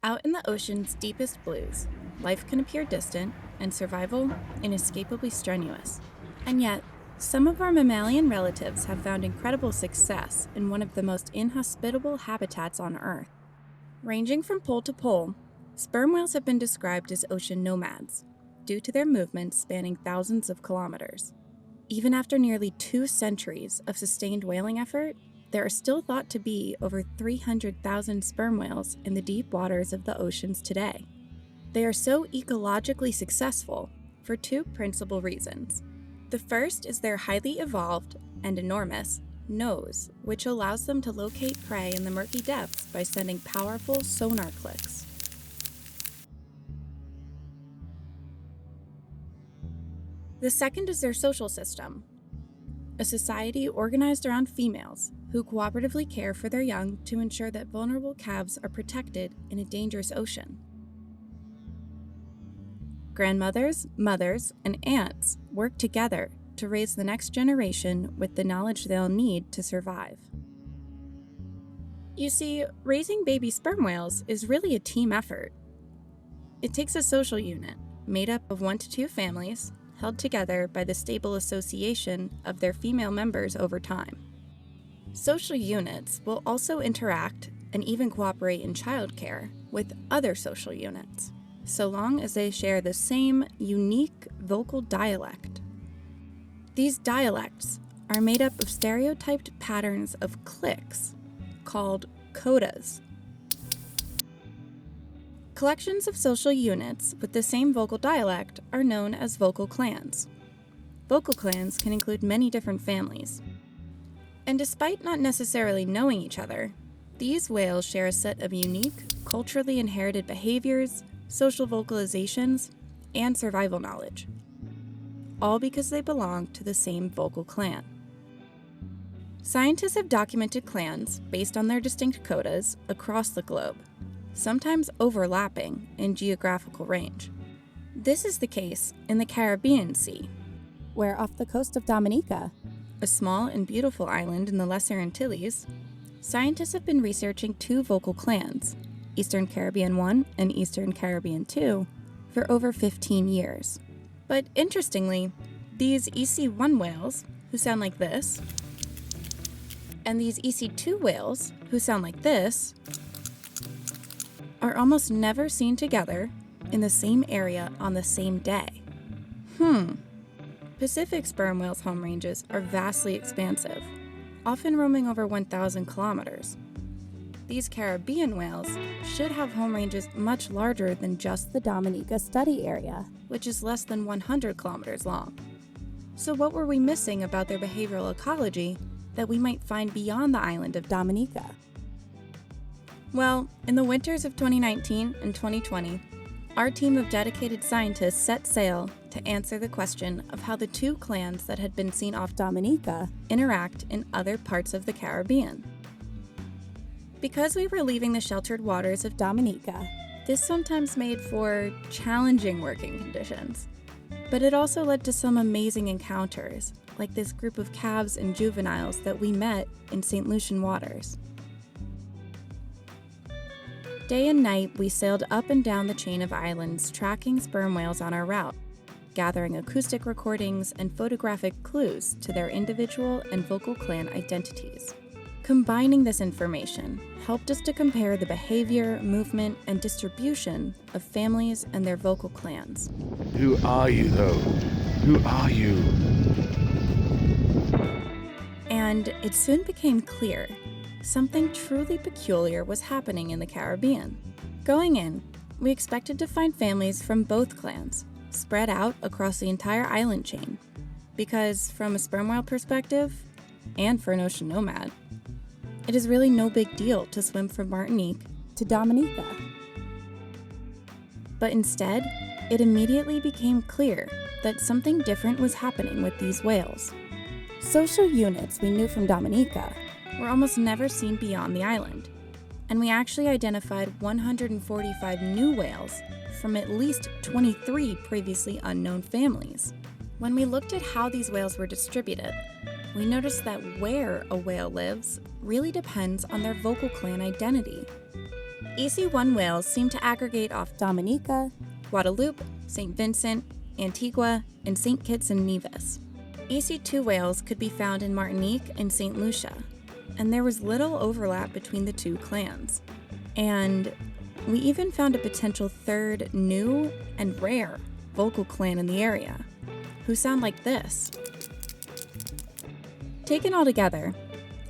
Out in the ocean's deepest blues, life can appear distant and survival inescapably strenuous. And yet, some of our mammalian relatives have found incredible success in one of the most inhospitable habitats on Earth. Ranging from pole to pole, sperm whales have been described as ocean nomads, due to their movements spanning thousands of kilometers. Even after nearly 2 centuries of sustained whaling effort, there are still thought to be over 300,000 sperm whales in the deep waters of the oceans today. They are so ecologically successful for 2 principal reasons. The first is their highly evolved and enormous nose, which allows them to locate prey in the murky depths by sending powerful sonar clicks. The second is their social system, a society organized around females who cooperatively care for their young to ensure that vulnerable calves are protected in a dangerous ocean. Grandmothers, mothers, and aunts work together to raise the next generation with the knowledge they'll need to survive. You see, raising baby sperm whales is really a team effort. It takes a social unit made up of 1 to 2 families held together by the stable association of their female members over time. Social units will also interact and even cooperate in childcare with other social units, so long as they share the same unique vocal dialect. These dialects are made up of stereotyped patterns of clicks called codas. Collections of social units with the same vocal dialect are known as vocal clans. Vocal clans can include many different families. And despite not necessarily knowing each other, these whales share a set of unique, culturally inherited behaviors, social vocalizations, and survival knowledge, all because they belong to the same vocal clan. Scientists have documented clans based on their distinct codas across the globe, sometimes overlapping in geographical range. This is the case in the Caribbean Sea, where off the coast of Dominica, a small and beautiful island in the Lesser Antilles, scientists have been researching 2 vocal clans, Eastern Caribbean 1 and Eastern Caribbean 2, for over 15 years. But interestingly, these EC1 whales, who sound like this, and these EC2 whales, who sound like this, are almost never seen together in the same area on the same day. Pacific sperm whales' home ranges are vastly expansive, often roaming over 1,000 kilometers. These Caribbean whales should have home ranges much larger than just the Dominica study area, which is less than 100 kilometers long. So what were we missing about their behavioral ecology that we might find beyond the island of Dominica? Well, in the winters of 2019 and 2020, our team of dedicated scientists set sail to answer the question of how the 2 clans that had been seen off Dominica interact in other parts of the Caribbean. Because we were leaving the sheltered waters of Dominica, this sometimes made for challenging working conditions. But it also led to some amazing encounters, like this group of calves and juveniles that we met in St. Lucian waters. Day and night, we sailed up and down the chain of islands, tracking sperm whales on our route, gathering acoustic recordings and photographic clues to their individual and vocal clan identities. Combining this information helped us to compare the behavior, movement, and distribution of families and their vocal clans. Who are you, though? Who are you? And it soon became clear something truly peculiar was happening in the Caribbean. Going in, we expected to find families from both clans, spread out across the entire island chain, because from a sperm whale perspective, and for an ocean nomad, it is really no big deal to swim from Martinique to Dominica. But instead, it immediately became clear that something different was happening with these whales. Social units we knew from Dominica were almost never seen beyond the island, and we actually identified 145 new whales from at least 23 previously unknown families. When we looked at how these whales were distributed, we noticed that where a whale lives really depends on their vocal clan identity. EC1 whales seem to aggregate off Dominica, Guadeloupe, St. Vincent, Antigua, and St. Kitts and Nevis. EC2 whales could be found in Martinique and St. Lucia, and there was little overlap between the two clans. And we even found a potential third new and rare vocal clan in the area, who sound like this. Taken all together,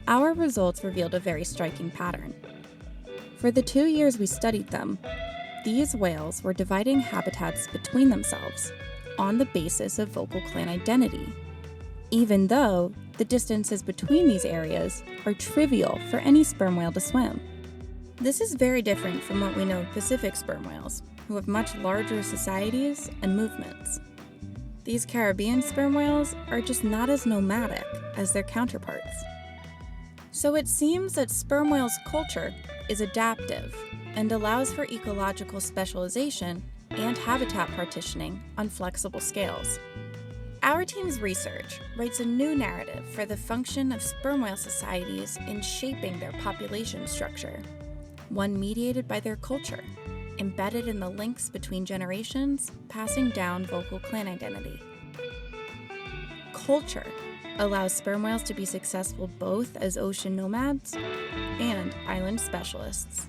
our results revealed a very striking pattern. For the 2 years we studied them, these whales were dividing habitats between themselves on the basis of vocal clan identity, even though the distances between these areas are trivial for any sperm whale to swim. This is very different from what we know of Pacific sperm whales, who have much larger societies and movements. These Caribbean sperm whales are just not as nomadic as their counterparts. So it seems that sperm whales' culture is adaptive and allows for ecological specialization and habitat partitioning on flexible scales. Our team's research writes a new narrative for the function of sperm whale societies in shaping their population structure, one mediated by their culture, embedded in the links between generations, passing down vocal clan identity. Culture allows sperm whales to be successful both as ocean nomads and island specialists.